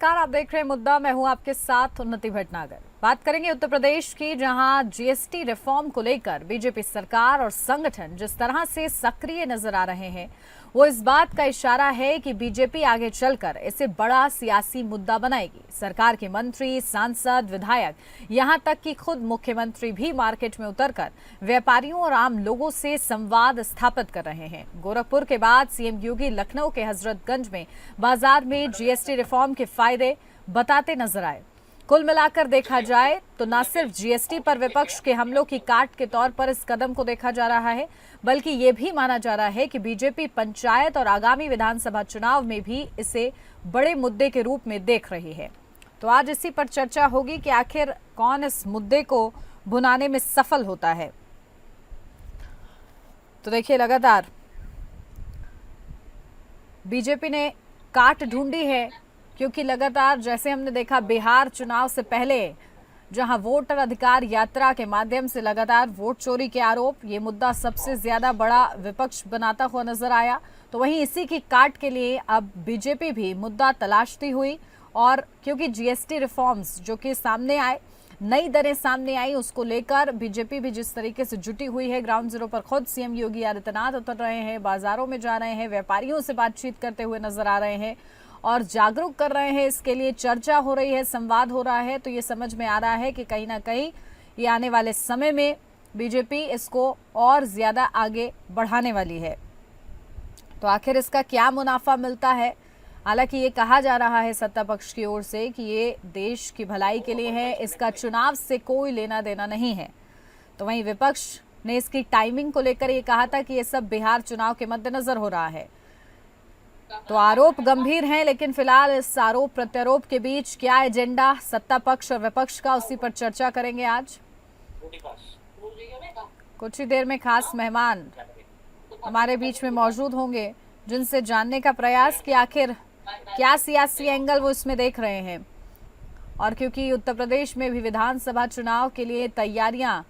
नमस्कार, आप देख रहे हैं मुद्दा। मैं हूं आपके साथ उन्नति भटनागर। बात करेंगे उत्तर प्रदेश की, जहां जीएसटी रिफॉर्म को लेकर बीजेपी सरकार और संगठन जिस तरह से सक्रिय नजर आ रहे हैं, वो इस बात का इशारा है कि बीजेपी आगे चलकर इसे बड़ा सियासी मुद्दा बनाएगी। सरकार के मंत्री, सांसद, विधायक, यहां तक कि खुद मुख्यमंत्री भी मार्केट में उतरकर व्यापारियों और आम लोगों से संवाद स्थापित कर रहे हैं। गोरखपुर के बाद सीएम योगी लखनऊ के हजरतगंज में बाजार में जीएसटी रिफॉर्म के फायदे बताते नजर आए। कुल मिलाकर देखा जाए तो न सिर्फ जीएसटी पर विपक्ष के हमलों की काट के तौर पर इस कदम को देखा जा रहा है, बल्कि ये भी माना जा रहा है कि बीजेपी पंचायत और आगामी विधानसभा चुनाव में भी इसे बड़े मुद्दे के रूप में देख रही है। तो आज इसी पर चर्चा होगी कि आखिर कौन इस मुद्दे को भुनाने में सफल होता है। तो देखिए, लगातार बीजेपी ने काट ढूंढी है, क्योंकि लगातार जैसे हमने देखा बिहार चुनाव से पहले, जहां वोटर अधिकार यात्रा के माध्यम से लगातार वोट चोरी के आरोप, ये मुद्दा सबसे ज्यादा बड़ा विपक्ष बनाता हुआ नजर आया। तो वहीं इसी की काट के लिए अब बीजेपी भी मुद्दा तलाशती हुई, और क्योंकि जीएसटी रिफॉर्म्स जो कि सामने आए, नई दरें सामने आई, उसको लेकर बीजेपी भी जिस तरीके से जुटी हुई है, ग्राउंड जीरो पर खुद सीएम योगी आदित्यनाथ उतर रहे हैं, बाजारों में जा रहे हैं, व्यापारियों से बातचीत करते हुए नजर आ रहे हैं और जागरूक कर रहे हैं। इसके लिए चर्चा हो रही है, संवाद हो रहा है। तो ये समझ में आ रहा है कि कहीं ना कहीं ये आने वाले समय में बीजेपी इसको और ज्यादा आगे बढ़ाने वाली है। तो आखिर इसका क्या मुनाफा मिलता है? हालांकि ये कहा जा रहा है सत्ता पक्ष की ओर से कि ये देश की भलाई के लिए है, इसका चुनाव से कोई लेना देना नहीं है। तो वहीं विपक्ष ने इसकी टाइमिंग को लेकर ये कहा था कि ये सब बिहार चुनाव के मद्देनजर हो रहा है। तो आरोप गंभीर हैं, लेकिन फिलहाल इस आरोप प्रत्यारोप के बीच क्या एजेंडा सत्ता पक्ष और विपक्ष का, उसी पर चर्चा करेंगे आज। कुछ ही देर में खास मेहमान हमारे बीच में मौजूद होंगे, जिनसे जानने का प्रयास कि आखिर क्या सियासी एंगल वो इसमें देख रहे हैं। और क्योंकि उत्तर प्रदेश में भी विधानसभा चुनाव के लिए तैयारियां,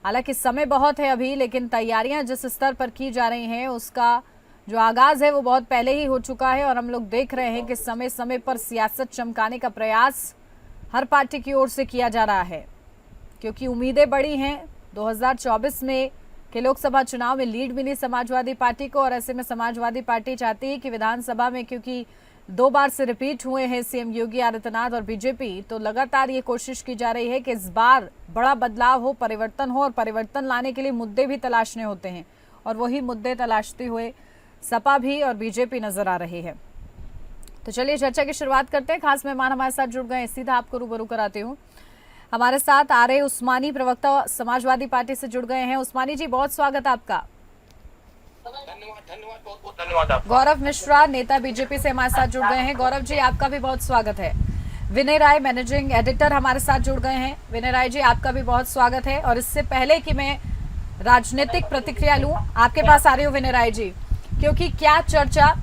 हालांकि समय बहुत है अभी, लेकिन तैयारियां जिस स्तर पर की जा रही हैं उसका जो आगाज है वो बहुत पहले ही हो चुका है। और हम लोग देख रहे हैं कि समय समय पर सियासत चमकाने का प्रयास हर पार्टी की ओर से किया जा रहा है, क्योंकि उम्मीदें बड़ी हैं। 2024 में के लोकसभा चुनाव में लीड मिली समाजवादी पार्टी को, और ऐसे में समाजवादी पार्टी चाहती है कि विधानसभा में, क्योंकि 2 बार से रिपीट हुए हैं सीएम योगी आदित्यनाथ और बीजेपी, तो लगातार ये कोशिश की जा रही है कि इस बार बड़ा बदलाव हो, परिवर्तन हो, और परिवर्तन लाने के लिए मुद्दे भी तलाशने होते हैं। और वही मुद्दे तलाशते हुए सपा भी और बीजेपी नजर आ रही है। तो चलिए चर्चा की शुरुआत करते हैं। खास मेहमान हमारे साथ जुड़ गए, सीधा आपको रूबरू कराती हूँ। हमारे साथ आरए उस्मानी, प्रवक्ता समाजवादी पार्टी से जुड़ गए हैं। उस्मानी जी, बहुत स्वागत है आपका। धन्यवाद, बहुत धन्यवाद। गौरव मिश्रा, नेता बीजेपी से हमारे साथ जुड़ गए हैं। गौरव जी, आपका भी बहुत स्वागत है। विनय राय, मैनेजिंग एडिटर, हमारे साथ जुड़ गए हैं। विनय राय जी, आपका भी बहुत स्वागत है। और इससे पहले कि मैं राजनीतिक प्रतिक्रिया लूं, आपके पास आ रही हूँ विनय राय जी, क्योंकि क्या चर्चा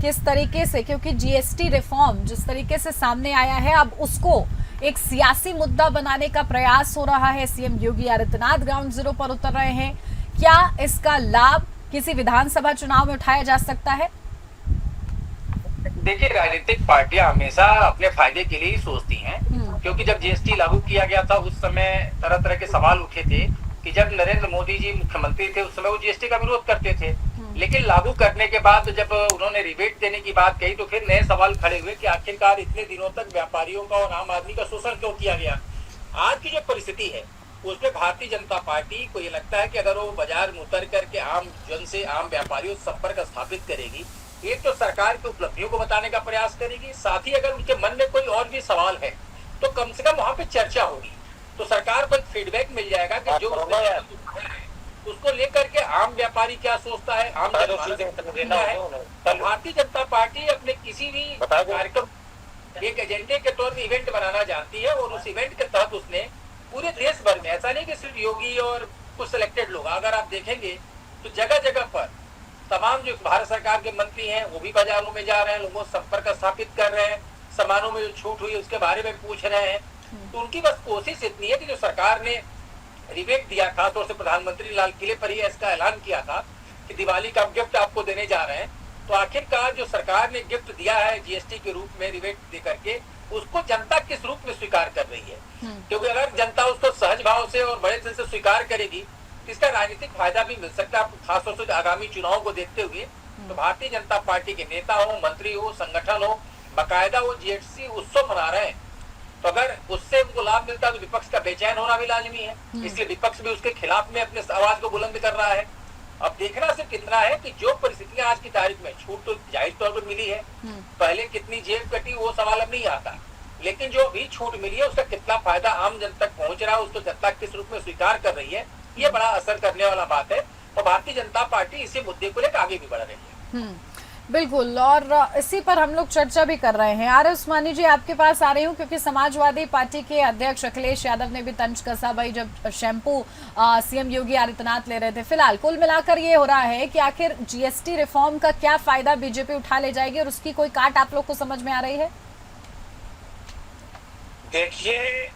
किस तरीके से, क्योंकि जीएसटी रिफॉर्म जिस तरीके से सामने आया है, अब उसको एक सियासी मुद्दा बनाने का प्रयास हो रहा है। CM Yogi Adityanath ground zero पर उतर रहे हैं। क्या इसका लाभ किसी विधानसभा चुनाव में उठाया जा सकता है? देखिए, राजनीतिक पार्टियां हमेशा अपने फायदे के लिए ही सोचती हैं, क्योंकि जब जीएसटी लागू किया गया था उस समय तरह तरह के सवाल उठे थे कि जब नरेंद्र मोदी जी मुख्यमंत्री थे उस समय वो जीएसटी का विरोध करते थे, लेकिन लागू करने के बाद जब उन्होंने रिबेट देने की बात कही तो फिर नए सवाल खड़े हुए कि आखिरकार इतने दिनों तक व्यापारियों का और आम आदमी का शोषण क्यों किया गया। आज की जो परिस्थिति है उसमें भारतीय जनता पार्टी को ये लगता है कि अगर वो बाजार में उतर करके आम जन से, आम व्यापारियों से संपर्क स्थापित करेगी, एक तो सरकार की उपलब्धियों को बताने का प्रयास करेगी, साथ ही अगर उनके मन में कोई और भी सवाल है तो कम से कम वहां पे चर्चा होगी, तो सरकार को एक फीडबैक मिल जाएगा कि जो उसको लेकर के आम व्यापारी क्या सोचता है, आम जनता है। तो भारतीय जनता पार्टी अपने किसी भी कार्यक्रम एक एजेंडे के तौर पर इवेंट बनाना जानती है, और उस इवेंट के तहत उसने पूरे देश भर में, ऐसा नहीं कि सिर्फ योगी और कुछ सिलेक्टेड लोग, अगर आप देखेंगे तो जगह जगह पर तमाम जो भारत सरकार के मंत्री हैं वो भी बाजारों में जा रहे हैं, लोगों से संपर्क स्थापित कर रहे हैं, सामानों में जो छूट हुई उसके बारे में पूछ रहे हैं। तो उनकी बस कोशिश इतनी है कि जो सरकार ने रिबेट दिया, खासतौर से प्रधानमंत्री लाल किले पर ही इसका ऐलान किया था कि दिवाली का गिफ्ट आपको देने जा रहे हैं, तो आखिरकार जो सरकार ने गिफ्ट दिया है जीएसटी के रूप में रिबेट दे करके, उसको जनता किस रूप में स्वीकार कर रही है। क्योंकि अगर जनता उसको सहज भाव से और बड़े दिल से स्वीकार करेगी तो इसका राजनीतिक फायदा भी मिल सकता है। खासतौर से आगामी चुनाव को देखते हुए तो भारतीय जनता पार्टी के नेता हो, मंत्री हो, संगठन हो, बाकायदा वो जीएसटी उत्सव मना रहे हैं। तो अगर उससे उनको लाभ मिलता है तो विपक्ष का बेचैन होना भी लाजमी है। इसलिए विपक्ष भी उसके खिलाफ में अपने आवाज को बुलंद कर रहा है। अब देखना सिर्फ इतना है कि जो परिस्थितियां आज की तारीख में, छूट तो जाहिर तौर पर मिली है, पहले कितनी जेब कटी वो सवाल अब नहीं आता, लेकिन जो भी छूट मिली है उसका कितना फायदा आम जन तक पहुंच रहा है, उसको जनता किस रूप में स्वीकार कर रही है, ये बड़ा असर करने वाला बात है। और भारतीय जनता पार्टी इसी मुद्दे को लेकर आगे भी बढ़ रही है। बिल्कुल, और इसी पर हम लोग चर्चा भी कर रहे हैं। आर उस्मानी जी, आपके पास आ रही हूँ क्योंकि समाजवादी पार्टी के अध्यक्ष अखिलेश यादव ने भी तंज कसा भाई जब शैम्पू सीएम योगी आदित्यनाथ ले रहे थे। फिलहाल कुल मिलाकर ये हो रहा है कि आखिर जीएसटी रिफॉर्म का क्या फायदा बीजेपी उठा ले जाएगी और उसकी कोई काट आप लोग को समझ में आ रही है? देखिए,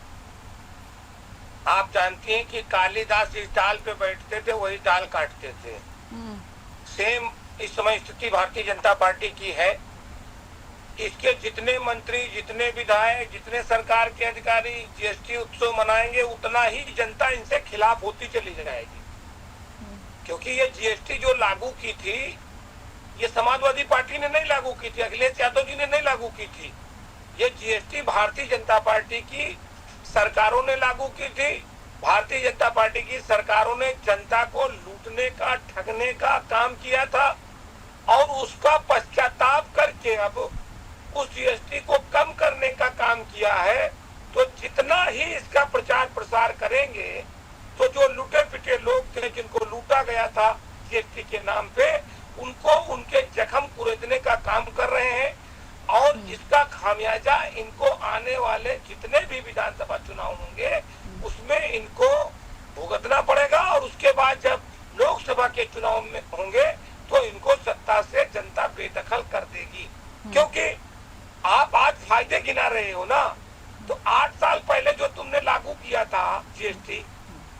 आप जानती हैं कि कालिदास जिस डाल पे बैठते थे वही डाल काटते थे। सेम इस समय स्थिति भारतीय जनता पार्टी की है। इसके जितने मंत्री, जितने विधायक, जितने सरकार के अधिकारी जीएसटी उत्सव मनाएंगे उतना ही जनता इनसे खिलाफ होती चली जाएगी। क्योंकि ये जीएसटी जो लागू की थी, ये समाजवादी पार्टी ने नहीं लागू की थी, अखिलेश यादव जी ने नहीं लागू की थी। ये जीएसटी भारतीय जनता पार्टी की सरकारों ने लागू की थी। भारतीय जनता पार्टी की सरकारों ने जनता को लूटने का, ठगने का काम किया था और उसका पश्चाताप करके अब उस जीएसटी को कम करने का काम किया है। तो जितना ही इसका प्रचार प्रसार करेंगे तो जो लूटे पिटे लोग थे, जिनको लूटा गया था जीएसटी के नाम पे, उनको उनके जख्म कुरेदने का काम कर रहे हैं। और इसका खामियाजा इनको आने वाले जितने भी विधानसभा चुनाव होंगे उसमें इनको भुगतना पड़ेगा। और उसके बाद जब लोकसभा के चुनाव में होंगे तो इनको सत्ता से जनता बेदखल कर देगी। क्योंकि आप आज फायदे गिना रहे हो ना, तो 8 साल पहले जो तुमने लागू किया था जीएसटी,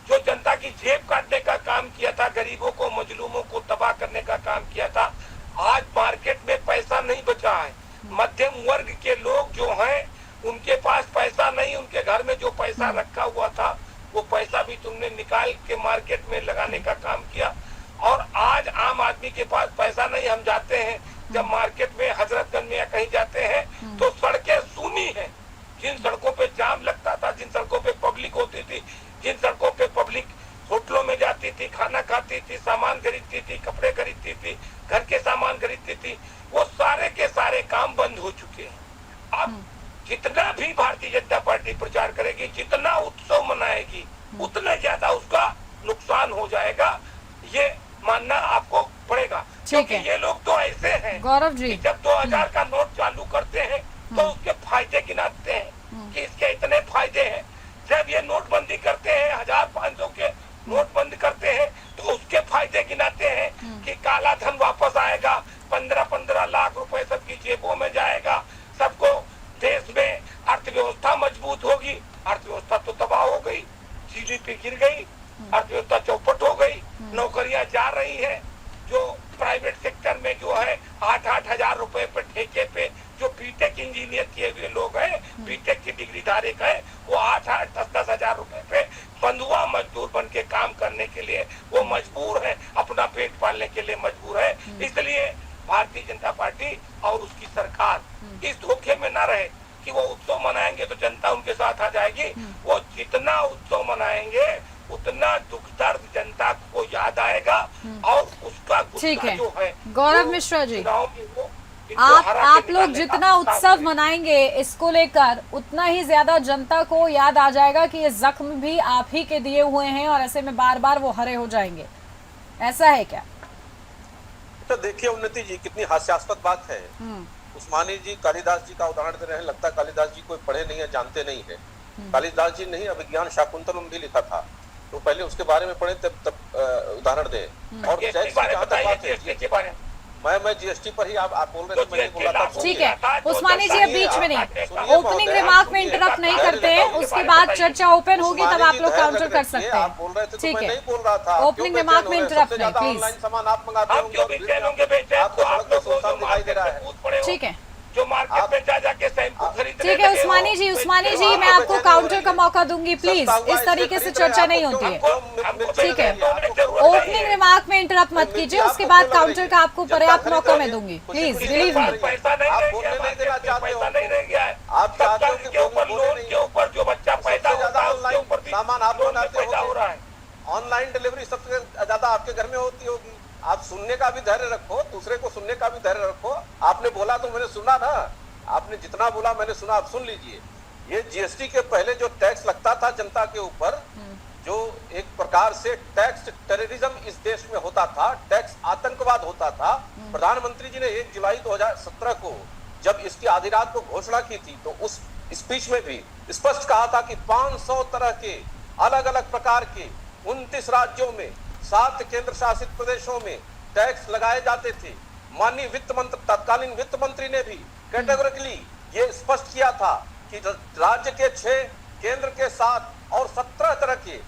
जो जनता की जेब काटने का काम किया था, गरीबों को, मजलूमों को तबाह करने का काम किया था, आज मार्केट में पैसा नहीं बचा है। मध्यम वर्ग के लोग जो हैं उनके पास पैसा नहीं, उनके घर में जो पैसा रखा हुआ था वो पैसा भी तुमने निकाल के मार्केट में लगाने का काम किया। और आज आम आदमी के पास पैसा नहीं। हम जाते हैं जब मार्केट में, हजरतगंज में या कहीं जाते हैं तो सड़कें सूनी हैं। जिन सड़कों पे जाम लगता था, जिन सड़कों पे पब्लिक होती थी, जिन सड़कों पे पब्लिक होटलों में जाती थी, खाना खाती थी, सामान खरीदती थी, कपड़े खरीदती थी, घर के सामान खरीदती थी, वो सारे के सारे काम बंद हो चुके हैं। अब जितना भी भारतीय जनता पार्टी प्रचार करेगी, जितना उत्सव मनाएगी, उतना ज्यादा उसका नुकसान हो जाएगा, ये मानना आपको पड़ेगा। क्योंकि ये लोग तो ऐसे हैं गौरव जी, जब 2000 का नोट चालू करते हैं तो उसके फायदे गिनाते हैं कि इसके इतने फायदे हैं। जब ये नोटबंदी करते हैं, 1500 के नोट बंद करते हैं, तो उसके फायदे गिनाते हैं कि काला धन वापस आएगा, 15-15 लाख रुपए सबकी जेबों में जाएगा, सबको देश में अर्थव्यवस्था मजबूत होगी। अर्थव्यवस्था तो तबाह हो गई, जीडीपी गिर गई, अर्थव्यवस्था चौपट हो गई, नौकरियां जा रही है। जो प्राइवेट सेक्टर में जो है 8-8 हजार रुपए पे ठेके पे जो बीटेक इंजीनियर किए हुए लोग हैं, बीटेक की डिग्री धारक है, वो 8-8, 10-10 हजार रुपए पे बंधुआ मजदूर बन के काम करने के लिए वो मजबूर है, अपना पेट पालने के लिए मजबूर है। इसलिए भारतीय जनता पार्टी और उसकी सरकार इस धोखे में न रहे कि वो उत्सव मनाएंगे तो जनता उनके साथ आ जाएगी। वो जितना उत्सव मनाएंगे उतना दुख दर्द जनता को याद आएगा और उसका गुस्सा जो है। गौरव मिश्रा जी, आप लोग जितना उत्सव मनाएंगे इसको लेकर उतना ही ज्यादा जनता को याद आ जाएगा कि ये जख्म भी आप ही के दिए हुए हैं और ऐसे में बार बार वो हरे हो जाएंगे, ऐसा है क्या? तो देखिए उन्नति जी, कितनी हास्यास्पद बात है। उस्मानी जी कालिदास जी का उदाहरण दे रहे हैं। लगता है कालिदास जी कोई पढ़े नहीं है, जानते नहीं है। कालिदास जी नहीं, अभिज्ञान शाकुंतलम भी लिखा था, तो पहले उसके बारे में पढ़े तब उदाहरण दे। और मैं जीएसटी पर ही आप बोल रहे थे, मैं नहीं बोल रहा था। ठीक है उस्मानी जी, अब बीच में नहीं, ओपनिंग रिमार्क में इंटरप्ट नहीं करते हैं, उसके बाद चर्चा ओपन होगी तब आप लोग काउंटर कर सकते हैं। आप बोल रहे थे, ठीक है, नहीं बोल रहा था। ओपनिंग रिमार्क में इंटरप्ट नहीं प्लीज। सामान आप मंगाते होंगे, आपको सड़क पे सुनसान दिखाई दे रहा है। ठीक है, जो मार्केट में जा जाके शैम्पू खरीदने ठीक है लगे हो। उस्मानी जी, मैं आपको काउंटर का मौका दूंगी प्लीज, इस तरीके से चर्चा नहीं होती है। ठीक है, ओपनिंग रिमार्क में इंटरप्ट मत कीजिए, उसके बाद काउंटर का आपको पर्याप्त मौका मैं दूंगी, प्लीज बिलीव मी। पैसा नहीं रह गया, पैसा नहीं रह गया है। आप चाहते हो कि के ऊपर लोन के ऊपर जो बच्चा पैदा होता है उसके ऊपर भी सामान आप लोन में बनाते पैदा हो रहा है। ऑनलाइन डिलीवरी सबसे ज्यादा आपके घर में होती होगी। आप सुनने का भी धैर्य रखो, दूसरे को सुनने का भी धैर्य रखो। आपने बोला तो मैंने सुना ना, आपने जितना बोला मैंने सुना, आप सुन लीजिए। ये जीएसटी के पहले जो टैक्स लगता था जनता के ऊपर, जो एक प्रकार से टैक्स टेररिज्म इस देश में होता था, टैक्स आतंकवाद होता था। प्रधानमंत्री जी ने 1 जुलाई 2017 को जब इसकी आधी रात को घोषणा की थी तो उस स्पीच में भी स्पष्ट कहा था कि 500 तरह के अलग अलग प्रकार के 29 राज्यों में 7 केंद्र शासित प्रदेशों में टैक्स लगाए जाते थे। माननीय वित्त मंत्री, तत्कालीन वित्त मंत्री ने भी कैटेगोरिकली ये स्पष्ट किया था कि राज्य के 6, केंद्र के 7 और 17 तरह के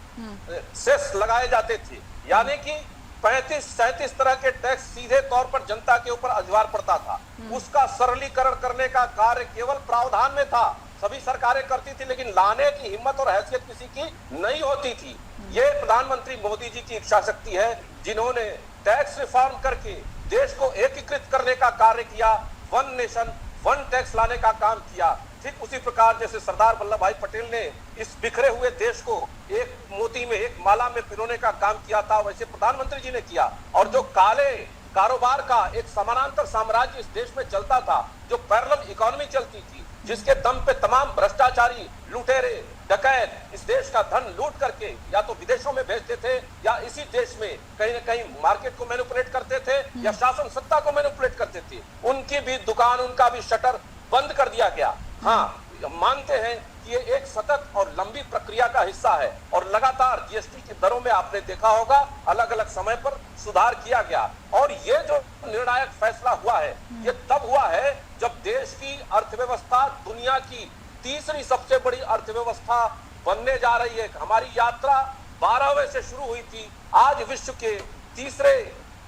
सेस लगाए जाते थे। यानी कि 35-37 तरह के टैक्स सीधे तौर पर जनता के ऊपर अधिभार पड़ता था। उसका सरलीकरण करने का कार्य केवल प्रावधान में था, सभी सरकारें करती थी, लेकिन लाने की हिम्मत और हैसियत किसी की नहीं होती थी। ये प्रधानमंत्री मोदी जी की इच्छा शक्ति है, जिन्होंने टैक्स रिफॉर्म करके देश को एकीकृत करने का कार्य किया, 1 नेशन 1 टैक्स लाने का काम किया। ठीक उसी प्रकार जैसे सरदार वल्लभ भाई पटेल ने इस बिखरे हुए देश को एक मोती में, एक माला में पिरोने का काम किया था, वैसे प्रधानमंत्री जी ने किया। और जो काले कारोबार का एक समानांतर साम्राज्य इस देश में चलता था, जो पैरेलल इकोनॉमी चलती थी, जिसके दम पे तमाम भ्रष्टाचारी, लुटेरे, डकैत इस देश का धन लूट करके या तो विदेशों में भेजते थे या इसी देश में कहीं न कहीं मार्केट को मैनिपुलेट करते थे या शासन सत्ता को मैनिपुलेट करते थे, उनकी भी दुकान, उनका भी शटर बंद कर दिया गया। हाँ, मानते हैं कि ये एक सतत और लंबी प्रक्रिया का हिस्सा है और लगातार जीएसटी की दरों में आपने देखा होगा अलग अलग समय पर सुधार किया गया। और ये जो निर्णायक फैसला हुआ है, ये तब हुआ है जब देश की अर्थव्यवस्था दुनिया की तीसरी सबसे बड़ी अर्थव्यवस्था बनने जा रही है। हमारी यात्रा 12वें से शुरू हुई थी, आज विश्व के तीसरे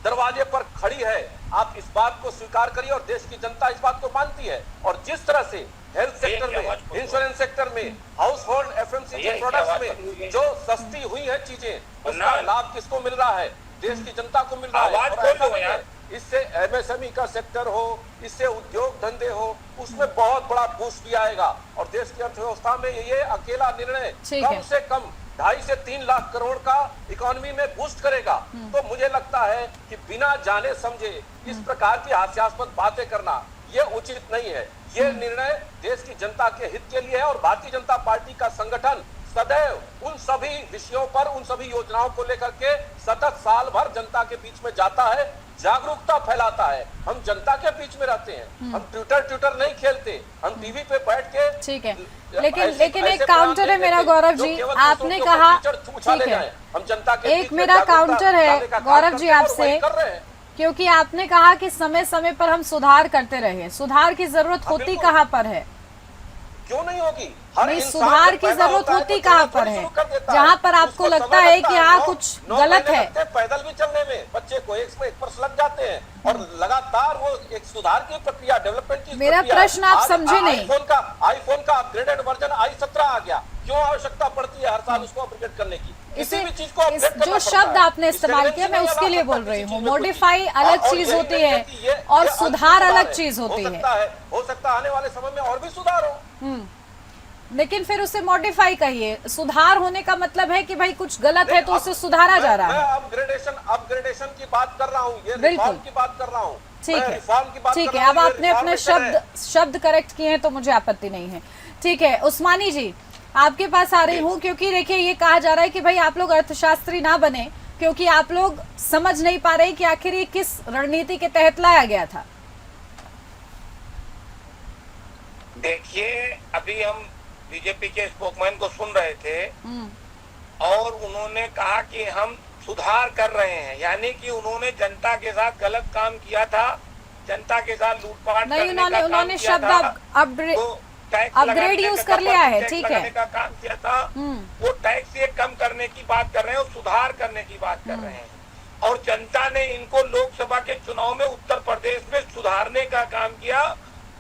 दरवाजे पर खड़ी है। आप इस बात को स्वीकार करिए और देश की जनता इस बात को मानती है। और जिस तरह से हेल्थ सेक्टर में, इंश्योरेंस सेक्टर में, हाउस होल्ड एफएमसीजी प्रोडक्ट्स में जो सस्ती हुई है चीजें, उसका लाभ किसको मिल रहा है? देश की जनता को मिल रहा है। इससे एमएसएमई का सेक्टर हो, इससे उद्योग धंधे हो, उसमें बहुत बड़ा बूस्ट भी आएगा। और देश की अर्थव्यवस्था में ये अकेला निर्णय कम से कम 2.5 से 3 लाख करोड़ का इकोनॉमी में बूस्ट करेगा। तो मुझे लगता है कि बिना जाने समझे इस प्रकार की हास्यास्पद बातें करना ये उचित नहीं है। ये निर्णय देश की जनता के हित के लिए है और भारतीय जनता पार्टी का संगठन सदैव उन सभी विषयों पर, उन सभी योजनाओं को लेकर के सतत साल भर जनता के बीच में जाता है, जागरूकता फैलाता है। हम जनता के बीच में रहते हैं, हम ट्विटर नहीं खेलते, हम टीवी पे बैठ के। ठीक है, लेकिन एक काउंटर है मेरा गौरव जी, आपने कहा, ठीक है, हम जनता के एक मेरा काउंटर है गौरव जी आपसे, क्योंकि आपने कहा कि समय समय पर हम सुधार करते रहे। सुधार की जरूरत होती कहाँ पर है? क्यों नहीं होगी? नहीं, सुधार की जरूरत होती कहाँ पर है? जहाँ पर आपको लगता है कि हाँ कुछ गलत है। पैदल भी चलने में बच्चे को 1 वर्ष लग जाते हैं और लगातार वो एक सुधार की प्रक्रिया, डेवलपमेंट की। मेरा प्रश्न आप समझे नहीं। आईफोन का अपग्रेडेड वर्जन i17 आ गया, क्यों आवश्यकता पड़ती है हर साल उसको अपग्रेड करने की? किसी भी चीज को जो शब्द आपने इस्तेमाल किया मैं उसके लिए बोल रही हूँ। मॉडिफाई अलग चीज होती है और सुधार अलग चीज होती है। हो सकता है आने वाले समय में और भी सुधार हो, लेकिन फिर उसे मॉडिफाई कहिए। सुधार होने का मतलब है कि भाई कुछ गलत है तो उसे सुधारा जा रहा है। मैं अपग्रेडेशन की बात कर रहा हूँ, ये रिफॉर्म की बात कर रहा हूँ। ठीक है, अब आपने अपने शब्द करेक्ट किए हैं तो मुझे आपत्ति नहीं है। ठीक है, उस्मानी जी आपके पास आ रही हूँ, क्योंकि देखिए ये कहा जा रहा है कि भाई आप लोग अर्थशास्त्री ना बने, क्योंकि आप लोग समझ नहीं पा रहे कि आखिर ये किस रणनीति के तहत लाया गया था। देखिए, अभी हम बीजेपी के स्पोकमैन को सुन रहे थे और उन्होंने कहा कि हम सुधार कर रहे हैं, यानी कि उन्होंने जनता के साथ गलत काम किया था, जनता के साथ लूटपाट करने का काम किया था, अपग्रेड यूज कर लिया है। ठीक है, का काम किया था, वो टैक्स ये कम करने की बात कर रहे हैं और सुधार करने की बात कर रहे हैं। और जनता ने इनको लोकसभा के चुनाव में उत्तर प्रदेश में सुधारने का काम किया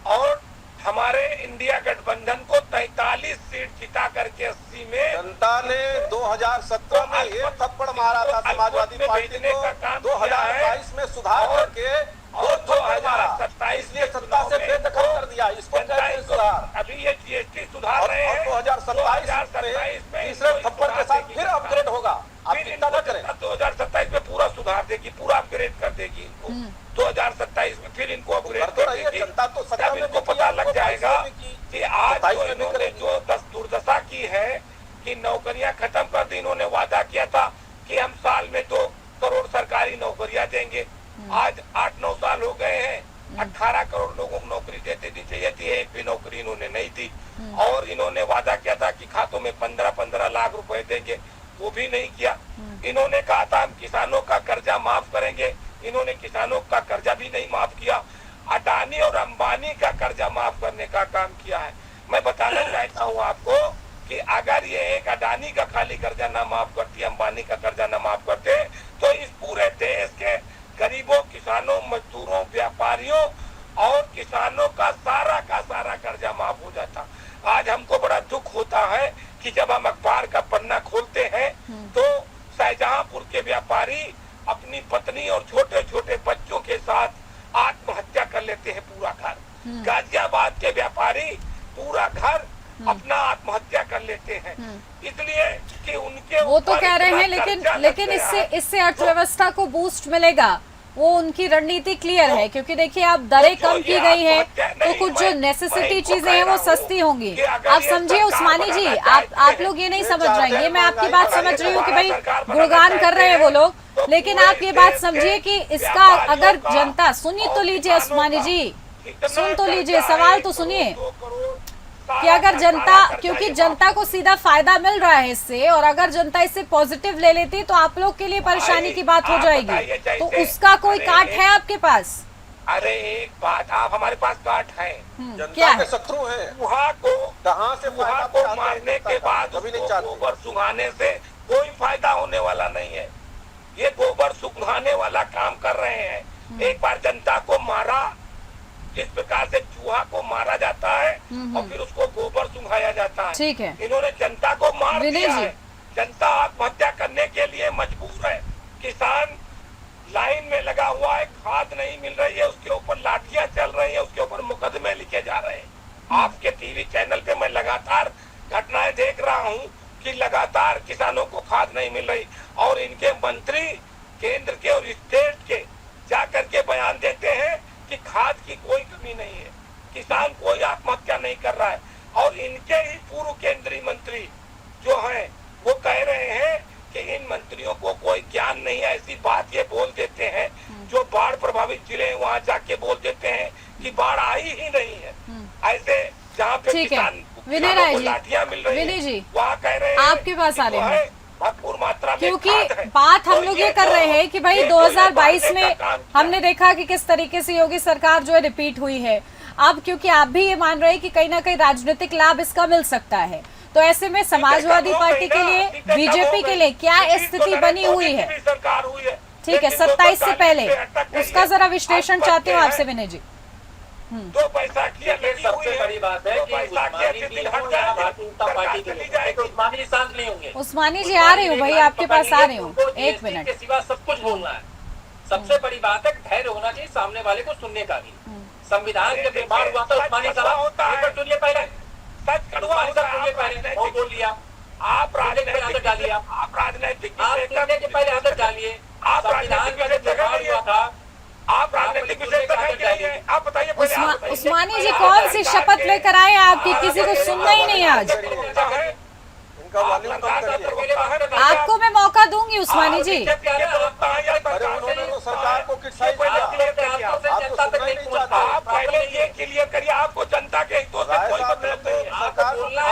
और हमारे इंडिया गठबंधन को 43 सीट जिता करके 80 में जनता ने 2017 में एक थप्पड़ मारा था समाजवादी पार्टी को, 2022 में सुधार करके और 2027 इसलिए सत्ता से बेदखल कर दिया। इसको कहते हैं सुधार। अभी ये जीएसटी सुधार रहे हैं, 2027 में तीसरे थप्पड़ के साथ फिर अपग्रेड होगा। आप चिंता न करें, 2027 में पूरा सुधार देगी, पूरा अपग्रेड कर देगी इनको। 2027 में फिर इनको अपग्रेड कर देगी। जनता तो सत्ता में इनको पता लग जाएगा कि आज जो इन्होंने जो दुर्दशा की है कि नौकरियां खत्म कर दी। इन्होंने वादा किया था कि हम साल में 2 करोड़ सरकारी नौकरियां देंगे। आज 8-9 साल हो गए हैं, 18 करोड़ लोगों को नौकरी देते दी चाहिए थी, एक भी नौकरी इन्होंने नहीं दी। और इन्होंने वादा किया था कि खातों में 15-15 लाख रुपए देंगे, वो भी नहीं किया। इन्होंने कहा था हम किसानों का कर्जा माफ करेंगे, इन्होंने किसानों का कर्जा भी नहीं माफ किया। अडानी और अंबानी का कर्जा माफ करने का काम किया है। मैं बताना चाहता हूँ आपको कि अगर ये एक अडानी का खाली कर्जा ना माफ करती, अंबानी का कर्जा ना माफ करते, तो इस पूरे देश के गरीबों, किसानों, मजदूरों, व्यापारियों और किसानों का सारा कर्जा माफ हो जाता। आज हमको बड़ा दुख होता है कि जब हम अखबार का पन्ना खोलते हैं तो शाहजहांपुर के व्यापारी अपनी पत्नी और छोटे छोटे बच्चों के साथ आत्महत्या कर लेते हैं पूरा घर। गाजियाबाद के व्यापारी पूरा घर अपना आत्महत्या कर लेते हैं, इसलिए कि उनके वो तो कह रहे हैं लेकिन इससे अर्थव्यवस्था को बूस्ट मिलेगा, वो उनकी रणनीति क्लियर है। क्योंकि देखिए अब दरें कम की गई है तो कुछ जो नेसेसिटी चीजें हैं वो सस्ती होंगी। आप समझिए उस्मानी जी, आप लोग ये नहीं समझ रहे हैं। ये मैं आपकी बात समझ रही हूँ कि भाई गुणगान कर रहे हैं वो लोग, लेकिन आप ये बात समझिए कि इसका अगर जनता सुनिए तो लीजिए, उस्मानी जी सुन तो लीजिए, सवाल तो सुनिए कि अगर जनता, क्योंकि जनता को सीधा फायदा मिल रहा है इससे, और अगर जनता इससे पॉजिटिव ले लेती तो आप लोग के लिए परेशानी की बात हो जाएगी। तो उसका कोई काट है आपके पास? अरे एक बात, आप हमारे पास काट है, जनता के शत्रु हैं। वहाँ को कहाँ से वहाँ को मारने के बाद गोबर सुखाने से कोई फायदा होने वाला नहीं है। ये गोबर सुखाने वाला काम कर रहे हैं। एक बार जनता को मारा, जिस प्रकार से चूहा को मारा जाता है और फिर उसको गोबर सुखाया जाता है, ठीक है, इन्होंने जनता को मार दिया है। जनता आत्महत्या करने के लिए मजबूर है। किसान लाइन में लगा हुआ है, खाद नहीं मिल रही है, उसके ऊपर लाठियां चल रही है, उसके ऊपर मुकदमे लिखे जा रहे हैं। आपके टीवी चैनल पे मैं लगातार घटनाएं देख रहा हूँ कि लगातार किसानों को खाद नहीं मिल रही, और इनके मंत्री केंद्र के और स्टेट के जाकर के बयान देते हैं कि खाद की कोई कमी नहीं है, किसान कोई आत्महत्या नहीं कर रहा है। और इनके ही पूर्व केंद्रीय मंत्री जो हैं वो कह रहे हैं कि इन मंत्रियों को कोई ज्ञान नहीं है, ऐसी बात ये बोल देते हैं। जो बाढ़ प्रभावित जिले वहाँ जाके बोल देते हैं कि बाढ़ आई ही नहीं है। ऐसे जहाँ पे किसान विनय राय जी, लाठियां मिल रही विनय जी, वहाँ कह रहे हैं आपके पास आ रहे हैं भरपूर मात्रा में, क्योंकि बात हम लोग ये कर रहे हैं कि भाई 2022 में हमने देखा कि किस तरीके से योगी सरकार जो है रिपीट हुई है। अब क्योंकि आप भी ये मान रहे हैं कि कहीं ना कहीं राजनीतिक लाभ इसका मिल सकता है, तो ऐसे में समाजवादी पार्टी के लिए, बीजेपी के लिए क्या स्थिति बनी हुई है? सरकार हुई है, ठीक है, 27 से पहले उसका जरा विश्लेषण चाहती हूँ आपसे विनय जी। दो पैसा की सबसे बड़ी बात है कि उस्मानी जी भारतीय जनता पार्टी के लिए उस्मानी शांत नहीं होंगे। उस्मानी जी आ रही हूँ भाई, आपके पास आ रही हूँ, एक मिनट के सिवा सब कुछ बोलना है। सबसे बड़ी बात है धैर्य होना चाहिए सामने वाले को सुनने का भी। संविधान जब निर्माण हुआ था उस्मानी साहब सुनिए पहले, उस्मानी साहब सुनिए पहले, वो बोल लिया आप राजनीतिक आदत डालिए, आप राजनीतिक सुनने के पहले आदत डालिए। आप संविधान का जब निर्माण हुआ था आप राजनीतिक आप बताइए। उस्मानी जी कौन सी शपथ लेकर आए आपकी, किसी को सुनना ही नहीं आज। आपको मैं मौका दूंगी उस्मानी जी। आपको जनता के हितों से कोई मतलब नहीं है।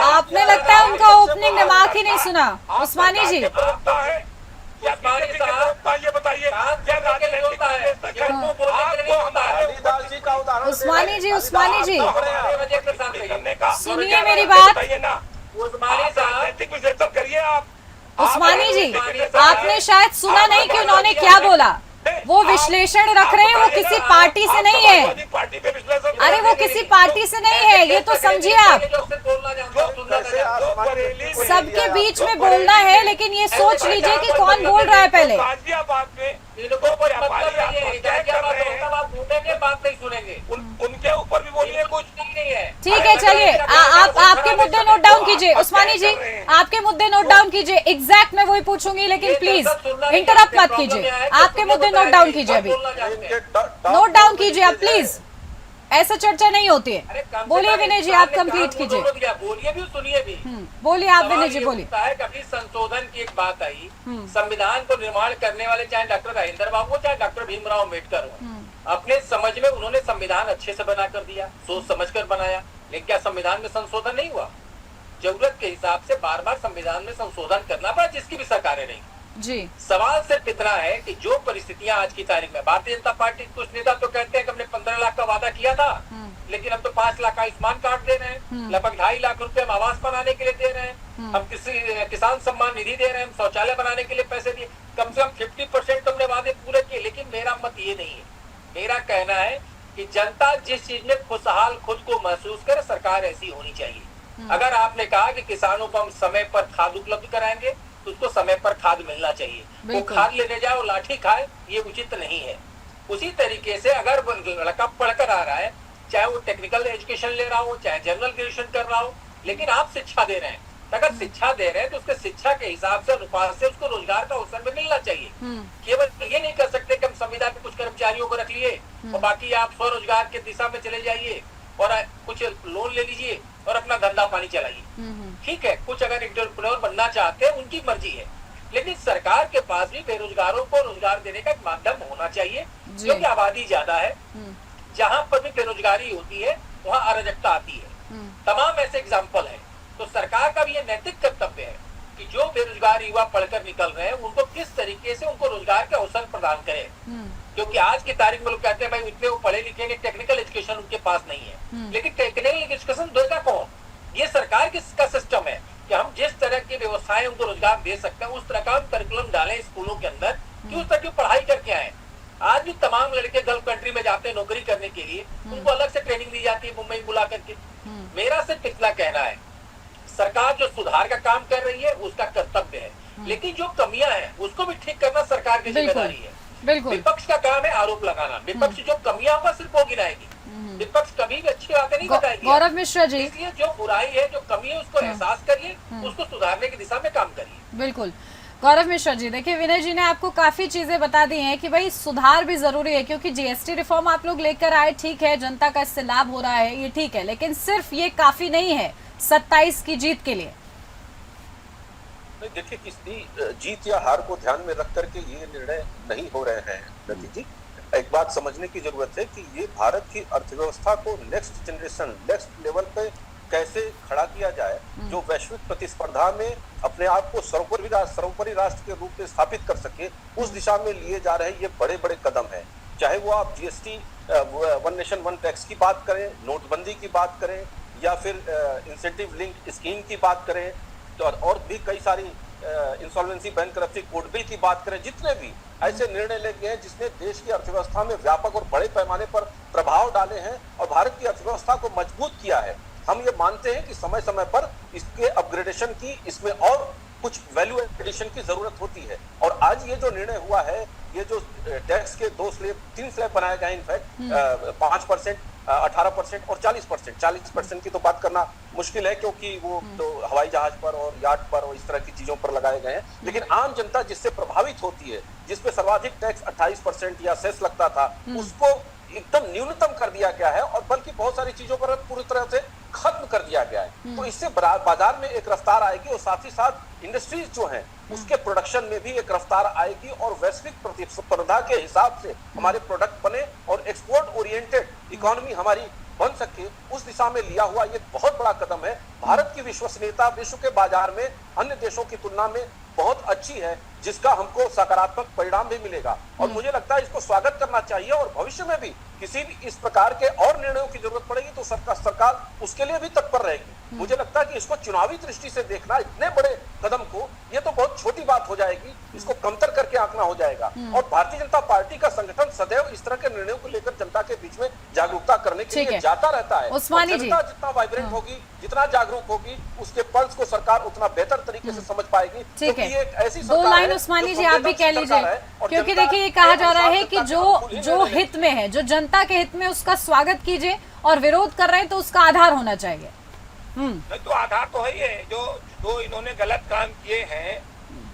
आपने लगता है उनका ओपनिंग दिमाग ही नहीं सुना उस्मानी जी। ये बताइए उस्मानी जी, उस्मानी जी सुनिए मेरी बात। करिए आप उस्मानी जी, आपने शायद सुना नहीं कि उन्होंने क्या बोला। वो विश्लेषण रख रहे हैं, वो किसी पार्टी से नहीं है। पार्टी पे विश्लेषण, अरे वो किसी पार्टी से नहीं है, ये तो समझिए आप। सबके बीच में बोलना है, लेकिन ये सोच लीजिए कि कौन बोल रहा है पहले। गाजियाबाद में बात नहीं सुनेंगे, उनके ऊपर भी बोलिए कुछ नहीं है। ठीक है, चलिए आप आपके मुद्दे नोट डाउन कीजिए उस्मानी जी, आपके मुद्दे नोट डाउन कीजिए। एग्जैक्ट मैं वही पूछूंगी, लेकिन प्लीज इंटरप्ट मत कीजिए। आपके मुद्दे नोट डाउन कीजिए, अभी नोट डाउन कीजिए आप प्लीज। ऐसा चर्चा नहीं होती है। बोलिए विनय जी, आप कंप्लीट कीजिए। बोलिए भी, सुनिए भी। बोलिए आप विनय जी, बोलिए। कभी संशोधन की एक बात आई, संविधान को निर्माण करने वाले चाहे डॉक्टर राजेंद्र बाबू हो चाहे डॉक्टर भीमराव अम्बेडकर हो, अपने समझ में उन्होंने संविधान अच्छे से बना कर दिया, सोच समझ कर बनाया। लेकिन क्या संविधान में संशोधन नहीं हुआ? जरूरत के हिसाब से बार बार संविधान में संशोधन करना पड़ा, जिसकी भी सरकारें नहीं जी। सवाल सिर्फ इतना है कि जो परिस्थितियां आज की तारीख में, भारतीय जनता पार्टी कुछ नेता तो कहते हैं कि हमने 15 लाख का वादा किया था, लेकिन हम तो 5 लाख का आयुष्मान कार्ड दे रहे हैं, लगभग 2.5 लाख रुपए हम आवास बनाने के लिए दे रहे हैं, हम किसान सम्मान निधि दे रहे हैं, हम शौचालय बनाने के लिए पैसे दिए। कम से कम 50% हमने वादे पूरे किए। लेकिन मेरा मत ये नहीं है, मेरा कहना है कि जनता जिस चीज में खुशहाल खुद को महसूस करे, सरकार ऐसी होनी चाहिए। अगर आपने कहा कि किसानों को हम समय पर खाद उपलब्ध कराएंगे, तो उसको समय पर खाद मिलना चाहिए। वो खाद लेने जाए और लाठी खाए, ये उचित नहीं है। उसी तरीके से अगर लड़का पढ़कर आ रहा है, चाहे वो टेक्निकल एजुकेशन ले रहा हो, चाहे जनरल ग्रेजुएशन कर रहा हो, लेकिन आप शिक्षा दे रहे हैं, अगर शिक्षा दे रहे हैं तो उसके शिक्षा के हिसाब से, अनुपात से उसको रोजगार का अवसर भी मिलना चाहिए। केवल ये नहीं कर सकते कि हम संविदा के कुछ कर्मचारियों को रख लिए और बाकी आप स्वरोजगार के दिशा में चले जाइए और कुछ लोन ले लीजिए और अपना धंधा पानी चलाइए। ठीक है, कुछ अगर एंटरप्रेन्योर बनना चाहते हैं, उनकी मर्जी है, लेकिन सरकार के पास भी बेरोजगारों को रोजगार देने का एक माध्यम होना चाहिए, क्योंकि आबादी ज्यादा है। जहां पर भी बेरोजगारी होती है वहां अराजकता आती है। तमाम ऐसे एग्जाम्पल है। तो सरकार का भी ये नैतिक कर्तव्य है कि जो बेरोजगार युवा पढ़कर निकल रहे हैं, उनको किस तरीके से उनको रोजगार के अवसर प्रदान करे। क्योंकि आज की तारीख में लोग कहते हैं भाई इतने वो पढ़े लिखे, टेक्निकल एजुकेशन उनके पास नहीं है, लेकिन टेक्निकल एजुकेशन देगा कौन? ये सरकार का सिस्टम है कि हम जिस तरह के व्यवसाय उनको रोजगार दे सकते हैं, उस तरह का करिकुलम डालें स्कूलों के अंदर कि उस तरह की पढ़ाई करके आए। आज भी तमाम लड़के गल्फ कंट्री में जाते हैं नौकरी करने के लिए, उनको अलग से ट्रेनिंग दी जाती है मुंबई बुला करके। मेरा सिर्फ इतना कहना है, सरकार जो सुधार का काम कर रही है उसका कर्तव्य है, लेकिन जो कमियां हैं उसको भी ठीक करना सरकार की जिम्मेदारी है। विपक्ष का काम है आरोप लगाना, विपक्ष जो कमियां होगा सिर्फ वो गिनाएगी, विपक्ष कभी भी अच्छी बातें नहीं बताएगी। गौरव मिश्रा जी, इसलिए जो बुराई है, जो कमी है, उसको एहसास करिए, उसको सुधारने की दिशा में काम करिए। बिल्कुल। गौरव मिश्रा जी, देखिए विनय जी ने आपको काफी चीजें बता दी हैं कि भाई सुधार भी जरूरी है, क्योंकि जीएसटी रिफॉर्म आप लोग लेकर आए, ठीक है, जनता का इससे लाभ हो रहा है, ये ठीक है, लेकिन सिर्फ ये काफी नहीं है 27 की जीत के लिए। देखिए, किसी जीत या हार को ध्यान में रख करके ये निर्णय नहीं हो रहे हैं नती जी। एक बात समझने की जरूरत है कि ये भारत की अर्थव्यवस्था को नेक्स्ट जनरेशन, नेक्स्ट लेवल पे कैसे खड़ा किया जाए, जो वैश्विक प्रतिस्पर्धा में अपने आप को सर्वोपरि राष्ट्र के रूप में स्थापित कर सके, उस दिशा में लिए जा रहे ये बड़े बड़े कदम हैं। चाहे वो आप GST, one nation one tax की बात करें, नोटबंदी की बात करें, या फिर इंसेंटिव लिंक स्कीम की बात करें, तो और भी कई सारी इंसॉल्वेंसी बैंकरप्सी कोड बिल की बात करें, जितने भी ऐसे निर्णय ले गए हैं जिसने देश की अर्थव्यवस्था में व्यापक और बड़े पैमाने पर प्रभाव डाले हैं और भारत की अर्थव्यवस्था को मजबूत किया है। हम ये मानते हैं कि समय समय पर इसके अपग्रेडेशन की, इसमें और कुछ वैल्यू एडिशन की जरूरत होती है। और आज ये जो निर्णय हुआ है, ये जो टैक्स के 3 स्लैब बनाए गए, इनफैक्ट 5%, 18% और 40%। 40% की तो बात करना मुश्किल है, क्योंकि वो तो हवाई जहाज पर और याट पर और इस तरह की चीजों पर लगाए गए हैं। लेकिन आम जनता जिससे प्रभावित होती है, जिसपे सर्वाधिक टैक्स 28% या सेस लगता था, उसको एकदम न्यूनतम कर दिया गया है, और बल्कि बहुत सारी चीजों पर पूरी तरह से खत्म कर दिया गया है। तो इससे बाजार में एक रफ्तार आएगी, और साथ ही साथ इंडस्ट्रीज जो हैं उसके प्रोडक्शन में भी एक रफ्तार आएगी, और वैश्विक प्रतिस्पर्धा के हिसाब से हमारे प्रोडक्ट बने और एक्सपोर्ट ओरिएंटेड इकोनॉमी हमारी बन सके, उस दिशा में लिया हुआ ये बहुत बड़ा कदम है। भारत की विश्वसनीयता विश्व के बाजार में अन्य देशों की तुलना में बहुत अच्छी है, जिसका हमको सकारात्मक परिणाम भी मिलेगा। और मुझे लगता है इसको स्वागत करना चाहिए, और भविष्य में भी किसी भी इस प्रकार के और निर्णयों की जरूरत पड़ेगी तो सरकार उसके लिए भी तत्पर रहेगी। मुझे लगता है कि इसको चुनावी दृष्टि से देखना, इतने बड़े कदम को, ये तो बहुत छोटी बात हो जाएगी, इसको कमतर करके आंकना हो जाएगा। और भारतीय जनता पार्टी का संगठन सदैव इस तरह के निर्णयों को लेकर जनता के बीच में जागरूकता करने के लिए जाता रहता है। उस्मानी जी, जनता जितना वाइब्रेंट होगी, जितना जागरूक होगी, उसके पल्स को सरकार उतना बेहतर तरीके से समझ पाएगी। ठीक है, ऐसी दो लाइन उस्मानी जी आप भी कह लीजिए, क्योंकि देखिए ये कहा जा रहा है कि जो हित में है, जो जनता के हित में, उसका स्वागत कीजिए, और विरोध कर रहे हैं तो उसका आधार होना चाहिए। नहीं तो आधार तो है ही है, जो इन्होंने गलत काम किए हैं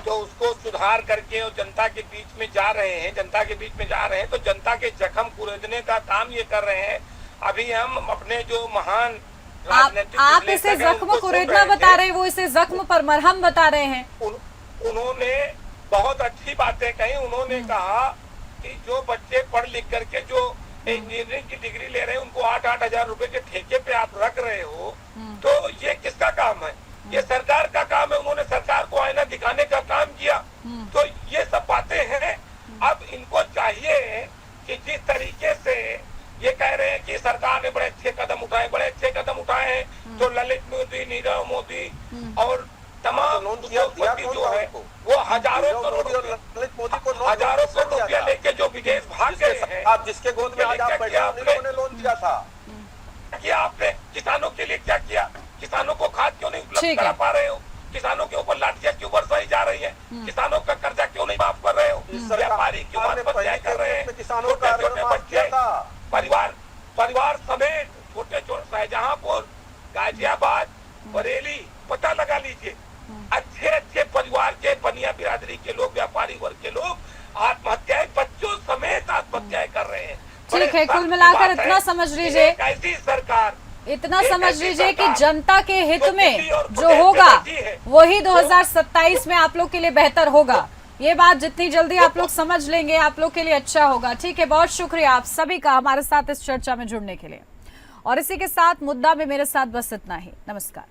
तो उसको सुधार करके और जनता के बीच में जा रहे हैं, तो जनता के जख्म कुरेदने का काम ये कर रहे हैं। अभी हम अपने जो महान आप इसे जख्म कुरेदना बता रहे हैं, वो इसे जख्म पर मरहम बता रहे हैं। उन्होंने बहुत अच्छी बातें कही। उन्होंने कहा कि जो बच्चे पढ़ लिख करके जो इंजीनियरिंग की डिग्री ले रहे हैं उनको 8-8 हजार रुपए के ठेके पे आप रख रहे हो, तो ये किसका काम है? ये सरकार का काम है। उन्होंने सरकार को आईना दिखाने का काम किया। तो ये सब बातें हैं। अब इनको चाहिए कि जिस तरीके से ये कह रहे हैं कि सरकार ने बड़े अच्छे कदम उठाए हैं, तो ललित मोदी, नीरव मोदी और तमाम जो है वो हजारों करोड़ रुपया लेके जो विदेश भाग गए हैं, आप जिसके गोद में आज आप बैठे हैं, उन्होंने लोन दिया था। क्या आपने किसानों के लिए क्या किया? किसानों को खाद क्यों नहीं उपलब्ध करा पा रहे हो? किसानों के ऊपर लाठियां क्यों बरसाई जा रही है? किसानों का कर्जा क्यों नहीं माफ कर रहे हो? व्यापारी क्यों आत्महत्या कर रहे हैं? किसानों का छोटे बच्चे, परिवार समेत छोटे शाहजहांपुर, गाजियाबाद, बरेली, पता लगा लीजिए, अच्छे परिवार के, बनिया बिरादरी के लोग, व्यापारी वर्ग के लोग आत्महत्याएं, बच्चों समेत आत्महत्याएं कर रहे हैं। ठीक है, कुल मिलाकर इतना समझ लीजिए, ऐसी सरकार, इतना समझ लीजिए कि जनता के हित में जो होगा वही 2027 में आप लोग के लिए बेहतर होगा। ये बात जितनी जल्दी आप लोग समझ लेंगे, आप लोग के लिए अच्छा होगा। ठीक है, बहुत शुक्रिया आप सभी का हमारे साथ इस चर्चा में जुड़ने के लिए। और इसी के साथ मुद्दा में मेरे साथ बस इतना ही। नमस्कार।